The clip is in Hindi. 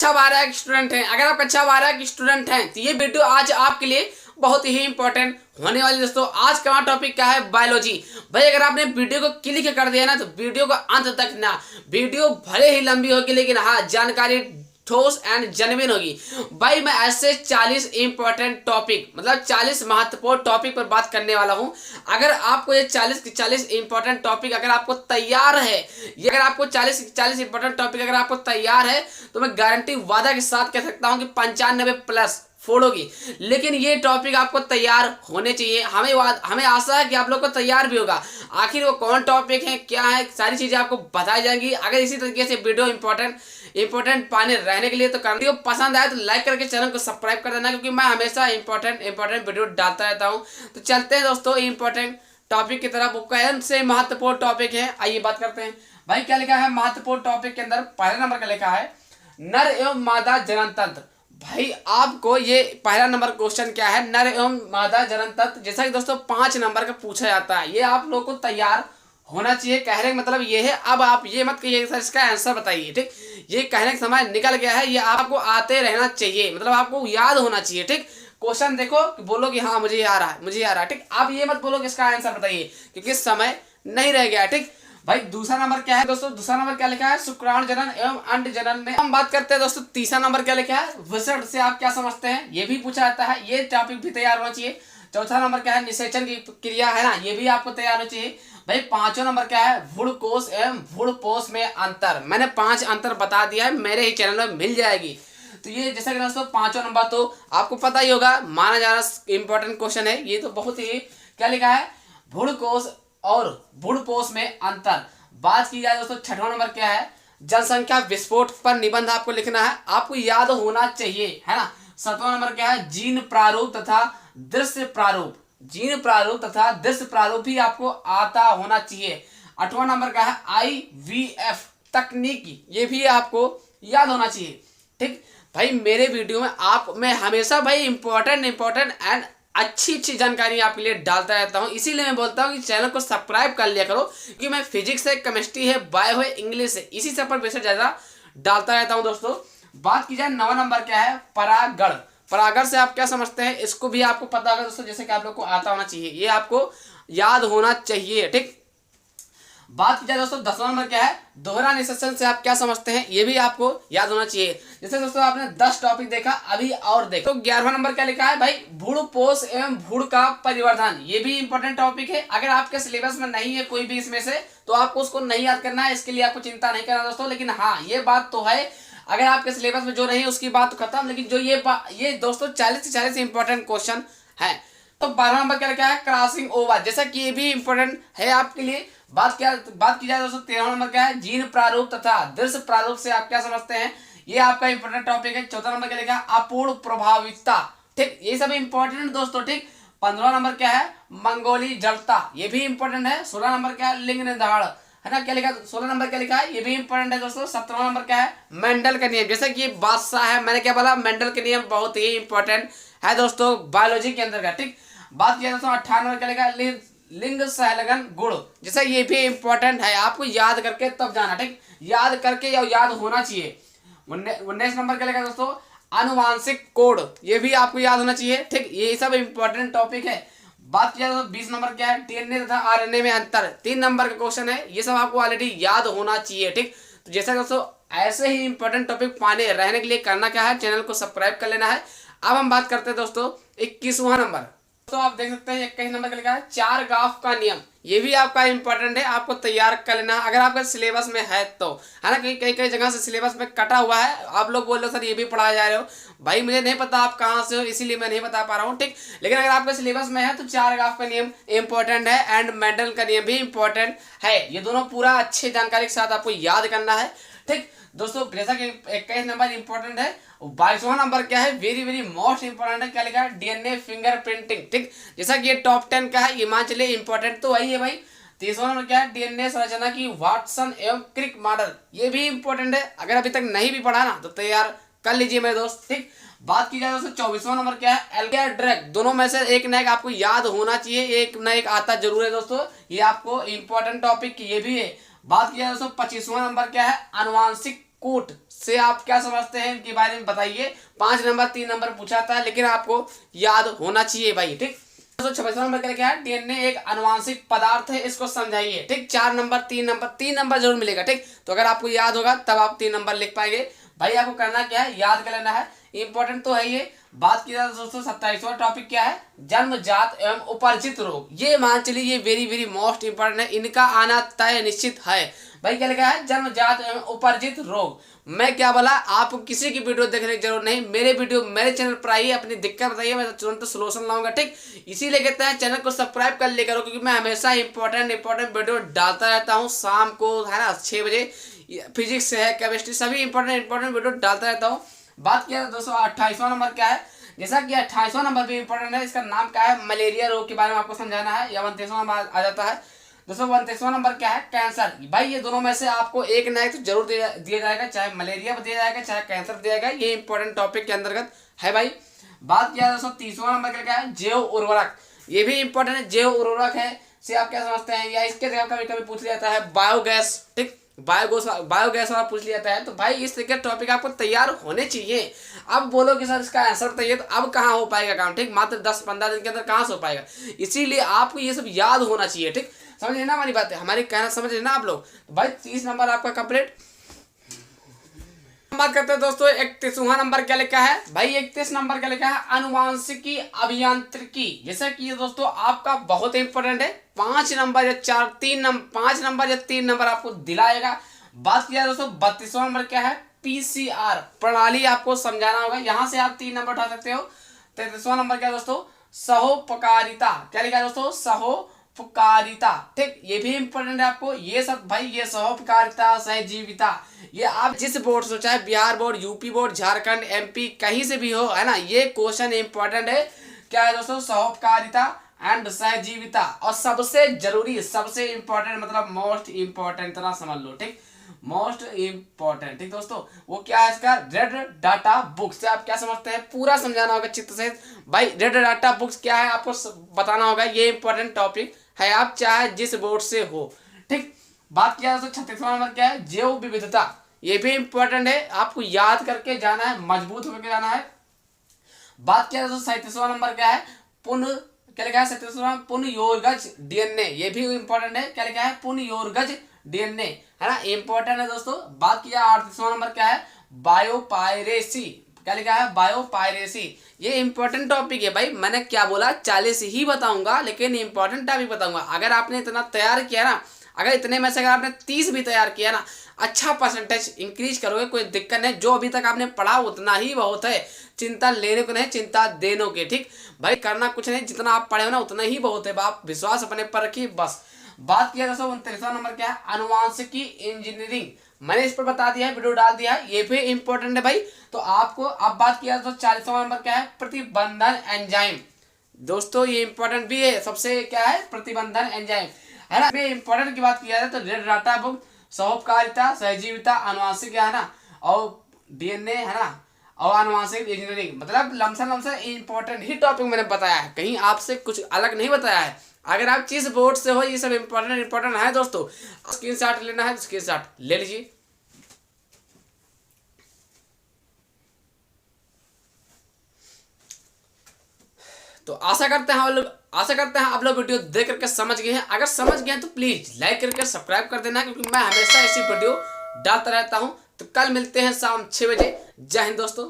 कक्षा 12 के स्टूडेंट हैं, अगर आप कक्षा 12 के स्टूडेंट हैं तो ये वीडियो आज आपके लिए बहुत ही इंपॉर्टेंट होने वाली। दोस्तों आज का हमारा टॉपिक क्या है? बायोलॉजी। भाई अगर आपने वीडियो को क्लिक कर दिया ना तो वीडियो को अंत तक ना, वीडियो भले ही लंबी होगी लेकिन हाँ जानकारी ठोस एंड जेन्युइन होगी। भाई मैं ऐसे 40 इंपॉर्टेंट टॉपिक मतलब 40 महत्वपूर्ण टॉपिक पर बात करने वाला हूं। अगर आपको ये 40 के 40 इंपॉर्टेंट टॉपिक अगर आपको तैयार है, ये अगर आपको 40 के 40 इंपॉर्टेंट टॉपिक अगर आपको तैयार है तो मैं गारंटी वादा के साथ कह सकता हूं कि 95 प्लस फोड़ोगी। लेकिन ये टॉपिक आपको तैयार होने चाहिए। हमें आशा है कि आप लोग को तैयार भी होगा। आखिर वो कौन टॉपिक है, क्या है, सारी चीजें आपको बताई जाएंगी। अगर इसी तरीके से वीडियो इंपॉर्टेंट पाने रहने के लिए तो वीडियो पसंद आए तो लाइक करके चैनल को सब्सक्राइब कर देना, क्योंकि मैं हमेशा इंपॉर्टेंट वीडियो डालता रहता हूँ। तो चलते हैं दोस्तों इंपॉर्टेंट टॉपिक की तरफ। वो कौन से महत्वपूर्ण टॉपिक है आइए बात करते हैं। भाई क्या लिखा है महत्वपूर्ण टॉपिक के अंदर? पहले नंबर का लिखा है नर एवं मादा जनन तंत्र। भाई आपको ये पहला नंबर क्वेश्चन क्या है? नर एवं मादा जनन तंत्र। जैसा कि दोस्तों 5 नंबर का पूछा जाता है, ये आप लोग को तैयार होना चाहिए। कहने का मतलब ये है, अब आप ये मत कहिए सर इसका आंसर बताइए, ठीक। ये कहने का समय निकल गया है, ये आपको आते रहना चाहिए, मतलब आपको याद होना चाहिए, ठीक। क्वेश्चन देखो बोलो कि हाँ मुझे आ रहा है, मुझे आ रहा है, ठीक। आप ये मत बोलो कि इसका आंसर बताइए क्योंकि समय नहीं रह गया, ठीक। भाई दूसरा नंबर क्या है दोस्तों? दूसरा नंबर क्या लिखा है? शुक्राणु जनन एवं अंड जनन में हम बात करते हैं दोस्तों। तीसरा नंबर क्या लिखा है? विसर्ग से आप क्या समझते हैं? ये भी पूछा जाता है, ये टॉपिक भी तैयार होना चाहिए। चौथा नंबर क्या है? निषेचन की क्रिया है ना, ये भी आपको तैयार होना चाहिए। भाई पांचवा नंबर क्या है? भ्रूणकोश एवं भ्रूणपोष में अंतर। मैंने 5 अंतर बता दिया है, मेरे ही चैनल में मिल जाएगी। तो ये जैसा कि दोस्तों 5वां नंबर तो आपको पता ही होगा, माना जा रहा इंपॉर्टेंट क्वेश्चन है ये तो बहुत ही। क्या लिखा है? भ्रूणकोश और भ्रूणपोष में अंतर। बात की जाए दोस्तों 6वां नंबर क्या है? जनसंख्या विस्फोट पर निबंध आपको लिखना है, आपको याद होना चाहिए, है ना। 7वां नंबर क्या है? जीन प्रारूप तथा दृश्य प्रारूप। जीन प्रारूप तथा दृश्य प्रारूप भी आपको आता होना चाहिए। 8वां नंबर का है IVF तकनीकी, ये भी आपको याद होना चाहिए, ठीक। भाई मेरे वीडियो में मैं हमेशा भाई इंपॉर्टेंट एंड अच्छी जानकारी आपके लिए डालता रहता हूँ। इसीलिए मैं बोलता हूँ कि चैनल को सब्सक्राइब कर लिया करो, क्योंकि मैं फिजिक्स है, केमिस्ट्री है, बायो है, इंग्लिश है, इसी सब पर बेसिस ज्यादा डालता रहता हूँ दोस्तों। बात की जाए 9वां नंबर क्या है? परागण। परागण से आप क्या समझते हैं? इसको भी आपको पता होगा दोस्तों, जैसे कि आप लोग को आता होना चाहिए, ये आपको याद होना चाहिए, ठीक। बात की जाए दोस्तों 10वां नंबर क्या है? दोहरा निषेचन से आप क्या समझते हैं? ये भी आपको याद होना चाहिए। जैसे दोस्तों आपने 10 टॉपिक देखा, अभी और देखो। तो 11वां नंबर क्या लिखा है? भाई भ्रूणपोष एवं भ्रूण का परिवर्धन, ये भी इंपॉर्टेंट टॉपिक है। अगर आपके सिलेबस में नहीं है कोई भी इसमें से तो आपको उसको नहीं याद करना है, इसके लिए आपको चिंता नहीं करना दोस्तों। लेकिन हाँ ये बात तो है, अगर आपके सिलेबस में जो नहीं है उसकी बात तो खत्म, लेकिन जो ये दोस्तों 40 से 40 इंपॉर्टेंट क्वेश्चन है। तो 12वां नंबर क्या लिखा है? क्रॉसिंग ओवर, जैसा कि ये भी इंपॉर्टेंट है आपके लिए। बात की जाए दोस्तों 13वां नंबर क्या है? जीन प्रारूप तथा दृश्य प्रारूप से आप क्या समझते हैं? ये आपका इंपॉर्टेंट टॉपिक है। 14वां नंबर क्या लिखा है? अपूर्ण प्रभाविता, ठीक। ये सब इंपॉर्टेंट दोस्तों, ठीक। 15वां नंबर क्या है? मंगोली जड़ता, ये भी इंपॉर्टेंट है। 16 नंबर क्या है? लिंग निर्धारण, है ना। क्या लिखा? 16 नंबर क्या लिखा है? ये भी इंपॉर्टेंट है दोस्तों। 17वां नंबर क्या है? मेंडल का नियम, जैसा कि ये बादशाह है, मैंने क्या बोला? मेंडल के नियम बहुत ही इंपॉर्टेंट है दोस्तों बायोलॉजी के अंदर का, ठीक। बात किया दोस्तों 18 नंबर क्या लिखा है? लिंग सहलगन गुण, जैसा ये भी इंपॉर्टेंट है, आपको याद करके तब जाना, ठीक। याद करके या याद होना चाहिए। 19 नंबर क्या लिखा दोस्तों? आनुवांशिक कोड, ये भी आपको याद होना चाहिए, ठीक। ये सब इंपॉर्टेंट टॉपिक है। बात किया तो 20 नंबर क्या है? DNA तथा RNA में अंतर, 3 नंबर का क्वेश्चन है। ये सब आपको ऑलरेडी याद होना चाहिए, ठीक। तो जैसा दोस्तों ऐसे ही इंपॉर्टेंट टॉपिक पाने रहने के लिए करना क्या है? चैनल को सब्सक्राइब कर लेना है। अब हम बात करते हैं दोस्तों 21वां नंबर। तो आप देख सकते हैं 21 नंबर का लिखा है चार गाफ का नियम, ये भी आपका इंपॉर्टेंट है, आपको तैयार कर लेना अगर आपका सिलेबस में है तो, है ना। कई जगह से सिलेबस में कटा हुआ है, आप लोग बोल रहे हो सर ये भी पढ़ाया जा रहे हो। भाई मुझे नहीं पता आप कहाँ से हो, इसीलिए मैं नहीं बता पा रहा हूँ, ठीक। लेकिन अगर आपके सिलेबस में है तो चार गाफ का नियम इंपॉर्टेंट है एंड मेंडल का नियम भी इंपॉर्टेंट है। ये दोनों पूरा अच्छी जानकारी के साथ आपको याद करना है, ठीक दोस्तों। जैसा कि 21 नंबर इंपॉर्टेंट है। 22वां नंबर क्या है? वेरी मोस्ट इंपॉर्टेंट है। क्या लिखा है? DNA फिंगरप्रिंटिंग, ठीक। जैसा कि ये टॉप 10 का है, ये मान चलिए इंपॉर्टेंट तो वही है भाई। 30वां नंबर क्या है? DNA संरचना की वाटसन एवं क्रिक मॉडल, ये भी इंपॉर्टेंट है। अगर अभी तक नहीं भी पढ़ा ना तो तैयार कर लीजिए मेरे दोस्त, ठीक। बात की जाए दोस्तों 24वां नंबर क्या है? एल्गार ड्रैग, दोनों में से एक ना एक आपको याद होना चाहिए, एक ना एक आता जरूर है दोस्तों, ये आपको इंपॉर्टेंट टॉपिक ये भी है। बात किया दोस्तों 25वां नंबर क्या है? आनुवांशिक कूट से आप क्या समझते हैं इनके बारे में बताइए। 5 नंबर 3 नंबर पूछा था, लेकिन आपको याद होना चाहिए भाई। ठीक, 26वां नंबर क्या है, डीएनए एक आनुवांशिक पदार्थ है, इसको समझाइए। ठीक, 4 नंबर 3 नंबर जरूर मिलेगा। ठीक, तो अगर आपको याद होगा तब आप 3 नंबर लिख पाएंगे। भाई आपको करना क्या है, याद कर लेना है, इंपॉर्टेंट तो है ये। बात की जाए दोस्तों 27वां टॉपिक क्या है, जन्मजात एवं उपार्जित रोग। ये मान चलिए ये वेरी वेरी मोस्ट इंपॉर्टेंट है, इनका आना तय निश्चित है। भाई क्या लिखा है, जन्मजात एवं उपार्जित रोग। मैं क्या बोला, आपको किसी की वीडियो देखने की जरूरत नहीं, मेरे वीडियो मेरे चैनल पर आइए, अपनी दिक्कत बताइए, मैं तुरंत सोल्यूशन लाऊंगा। ठीक, इसीलिए कहते हैं चैनल को सब्सक्राइब कर लिया करो, क्योंकि मैं हमेशा इंपॉर्टेंट वीडियो डालता रहता हूँ शाम को, है ना, 6 बजे। फिजिक्स है, केमिस्ट्री, सभी इंपॉर्टेंट वीडियो डालता रहता हूँ। बात किया दोस्तों 28वां नंबर क्या है, जैसा कि 28वां नंबर भी इंपॉर्टेंट है, इसका नाम क्या है, मलेरिया रोग के बारे में आपको समझाना है। या 29वां नंबर आ जाता है दोस्तों, 29वां नंबर क्या है, कैंसर। भाई ये दोनों में से आपको एक ना एक तो जरूर दिया जाएगा, चाहे मलेरिया दिया जाएगा चाहे कैंसर दिया जाएगा, ये इंपॉर्टेंट टॉपिक के अंतर्गत है भाई। बात किया दोस्तों 30वां नंबर क्या है, जैव उर्वरक। ये भी इंपॉर्टेंट है, जैव उर्वरक है से आप क्या समझते हैं, या इसके जगह कभी कभी पूछ लिया जाता है बायोगैस। ठीक, बायोगैस वाला पूछ लिया जाता है। तो भाई इस तरीके का टॉपिक आपको तैयार होने चाहिए। अब बोलो कि सर इसका आंसर बताइए, तो अब कहाँ हो पाएगा काम। ठीक, मात्र 10-15 दिन के अंदर कहाँ से हो पाएगा, इसीलिए आपको ये सब याद होना चाहिए। ठीक, समझ लेना हमारी बात है, हमारी कहना समझ लेना आप लोग। तो भाई 30 नंबर आपका कंप्लीट। बात करते हैं दोस्तों 31वां नंबर क्या लिखा है, भाई 31 नंबर क्या लिखा है, आनुवांशिकी अभियांत्रिकी। जैसा कि ये दोस्तों आपका बहुत इंपॉर्टेंट है, 5 नंबर या 5 नंबर या 3 नंबर आपको दिलाएगा। बात किया दोस्तों 32वां नंबर क्या है, पीसीआर प्रणाली आपको समझाना होगा, यहां से आप 3 नंबर उठा सकते हो। 33वां नंबर क्या दोस्तों, सहोपकारिता। क्या लिखा है दोस्तों, सहोपकारिता। ठीक, ये भी इंपॉर्टेंट है आपको। ये सब भाई ये सहोपकारिता, सहजीविता, ये आप जिस बोर्ड से, चाहे Bihar board, UP board, Jharkhand, MP, कहीं से भी हो, है ना, ये क्वेश्चन इंपॉर्टेंट है। क्या है दोस्तों, सहोपकारिता एंड सहजीविता। और सबसे जरूरी, सबसे इंपॉर्टेंट मतलब मोस्ट इंपॉर्टेंट, इतना समझ लो। ठीक, मोस्ट इंपॉर्टेंट। ठीक दोस्तों, वो क्या है इसका, रेड डाटा बुक्स से आप क्या समझते हैं, पूरा समझाना होगा चित्र से। भाई रेड डाटा बुक्स क्या है आपको बताना होगा, ये इंपॉर्टेंट टॉपिक है, आप चाहे जिस बोर्ड से हो। ठीक, बात किया दोस्तों 36वां नंबर क्या है, जैव विविधता। ये भी इंपॉर्टेंट है, आपको याद करके जाना है, मजबूत होकर जाना है। बात किया दोस्तों 37वां नंबर क्या है, पुनः क्या लिखा है, 37वां पुनर्योगज डीएनए। ये भी इंपॉर्टेंट है, क्या लिखा है, पुनर्योगज डीएनए, है ना, इंपॉर्टेंट है दोस्तों। बात किया 38वां नंबर क्या है, बायोपायरेसी। क्या लिखा है, बायोपायरेसी। ये इंपॉर्टेंट टॉपिक है भाई, मैंने क्या बोला 40 ही बताऊंगा, लेकिन इंपॉर्टेंट टॉपिक बताऊंगा। अगर आपने इतना तैयार किया ना, अगर इतने में से अगर आपने 30 भी तैयार किया ना, अच्छा परसेंटेज इंक्रीज करोगे, कोई दिक्कत नहीं। जो अभी तक आपने पढ़ा उतना ही बहुत है, चिंता लेने को नहीं, चिंता देने के। ठीक भाई, करना कुछ नहीं, जितना आप पढ़े हो ना उतना ही बहुत है। आप विश्वास अपने पर रखिए बस। बात किया दोस्तों 29वां नंबर क्या है, आनुवांशिकी इंजीनियरिंग। मैंने इस पर बता दिया है, वीडियो डाल दिया है, ये भी इंपॉर्टेंट है भाई। तो आपको अब बात किया दोस्तों 40वां नंबर क्या है, प्रतिबंधन एंजाइम। दोस्तों ये इंपॉर्टेंट भी है, सबसे क्या है, प्रतिबंधन एंजाइम, है ना। इंपॉर्टेंट की बात किया जाए तो रेड डाटा बुक, सहोपकारिता, सहजीविता, आनुवांशिक है ना, और डीएनए है ना, और आनुवांशिक इंजीनियरिंग, मतलब लमसम इंपॉर्टेंट ही टॉपिक मैंने बताया है, कहीं आपसे कुछ अलग नहीं बताया है। अगर आप जिस बोर्ड से हो, ये सब इंपॉर्टेंट है दोस्तों। स्क्रीनशॉट लेना है, स्क्रीनशॉट ले लीजिए। तो आशा करते हैं आप लोग वीडियो देख करके समझ गए हैं। अगर समझ गए हैं तो प्लीज लाइक करके सब्सक्राइब कर देना, क्योंकि मैं हमेशा ऐसी वीडियो डालता रहता हूं। तो कल मिलते हैं शाम 6 बजे। जय हिंद दोस्तों।